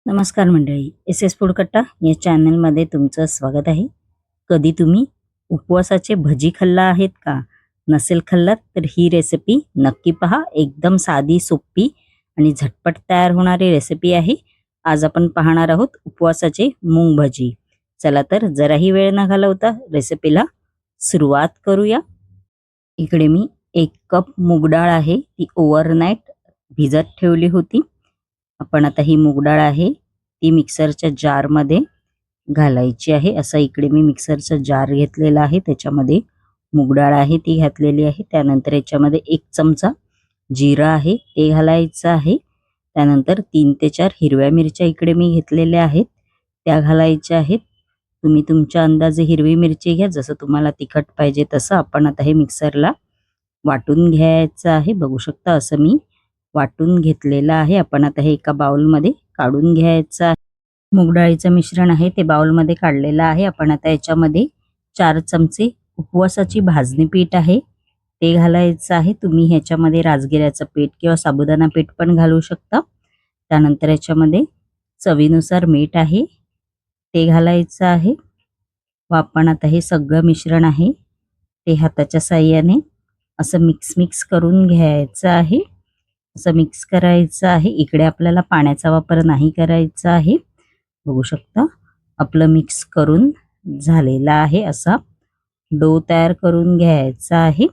नमस्कार मंडळी, S S food कट्टा या चॅनलमध्ये तुमचं स्वागत आहे. कधी तुम्ही उपवासाचे भजी खाल्ला आहेत का? नसेल खाल्लात तर ही रेसिपी नक्की पहा. एकदम साधी, सोपी आणि झटपट तयार होणारी रेसिपी आहे. आज आपण पाहणार आहोत उपवासाचे मूग भजी. चला तर जराही वेळ न घालवता रेसिपीला सुरुवात करूया. इकडे मी 1 कप मूग डाळ आहे, ती ओव्हरनाईट भिजत ठेवली होती. आपण आता ही मूग डाळ आहे ती मिक्सरच्या जारमध्ये घालायची आहे. असा इकडे मी मिक्सरचा जार घेतलेला आहे, त्याच्यामध्ये मूग डाळ आहे ती घातलेली आहे. त्यानंतर याच्यामध्ये 1 चमचा जिरा आहे ते घालायचं आहे. त्यानंतर 3 ते 4 हिरव्या मिरच्या इकडे मी घेतलेल्या आहेत, त्या घालायच्या आहेत. तुम्ही तुमच्या अंदाजे हिरवी मिरची घ्या, जसं तुम्हाला तिखट पाहिजे तसं. आपण आता हे मिक्सरला वाटून घ्यायचं आहे. बघू शकता असं मी वाटून घेतलेलं आहे. आपण आता हे एका बाउलमध्ये काढून घ्यायचं आहे. मूग डाळीचं मिश्रण आहे ते बाउलमध्ये काढलेलं आहे. आपण आता याच्यामध्ये 4 चमचे उपवासाची भाजणी पीठ आहे ते घालायचं आहे. तुम्ही ह्याच्यामध्ये राजगिऱ्याचं पीठ किंवा साबुदाणा पीठ पण घालू शकता. त्यानंतर याच्यामध्ये चवीनुसार मीठ आहे ते घालायचं आहे. व आपण आता हे सगळं मिश्रण आहे ते हाताच्या साहाय्याने असं मिक्स करून घ्यायचं आहे. असं मिक्स करायचं आहे. इकडे आपल्याला पाण्याचा वापर नाही करायचा आहे. बघू शकता आपलं मिक्स करून झालेला आहे. असा डो तयार करून घ्यायचा आहे.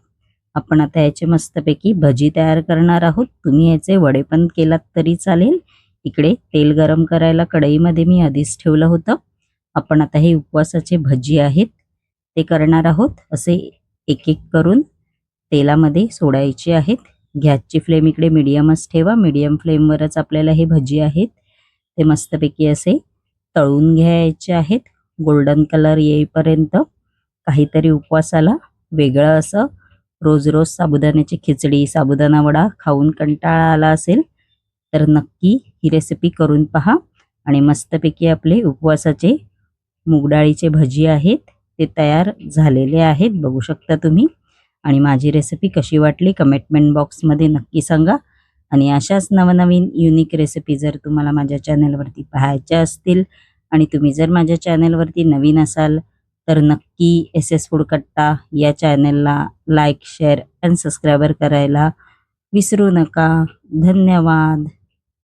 आपण आता याचे मस्तपैकी भजी तयार करणार आहोत. तुम्ही याचे वडे पण केलात तरी चालेल. इकडे तेल गरम करायला कढईमध्ये मी आधीच ठेवलं होतं. आपण आता हे उपवासाचे भजी आहेत ते करणार आहोत. असे एक एक करून तेलामध्ये सोडायचे आहेत. गॅसची फ्लेम इकडे मीडियमच ठेवा. मीडियम फ्लेमवरच आपल्याला हे भजी आहेत ते मस्तपैकी असे तळून घ्यायचे आहेत, गोल्डन कलर येईपर्यंत. काहीतरी उपवासाला वेगळं असं. रोज रोज साबुदाण्याची खिचडी, साबुदाणा वडा खाऊन कंटाळा आला असेल तर नक्की ही रेसिपी करून पहा. आणि मस्तपैकी आपले उपवासाचे मूग डाळीचे भजी आहेत ते तयार झालेले आहेत, बघू शकता तुम्ही. आणि माझी रेसिपी कशी वाटली कमेंटमेंट बॉक्समध्ये नक्की सांगा. आणि अशाच नवनवीन युनिक रेसिपी जर तुम्हाला माझ्या चॅनलवरती पाहायच्या असतील आणि तुम्ही जर माझ्या चॅनलवरती नवीन असाल तर नक्की एस एस फूड कट्टा या चॅनलला लाईक, शेअर आणि सबस्क्राईबर करायला विसरू नका. धन्यवाद.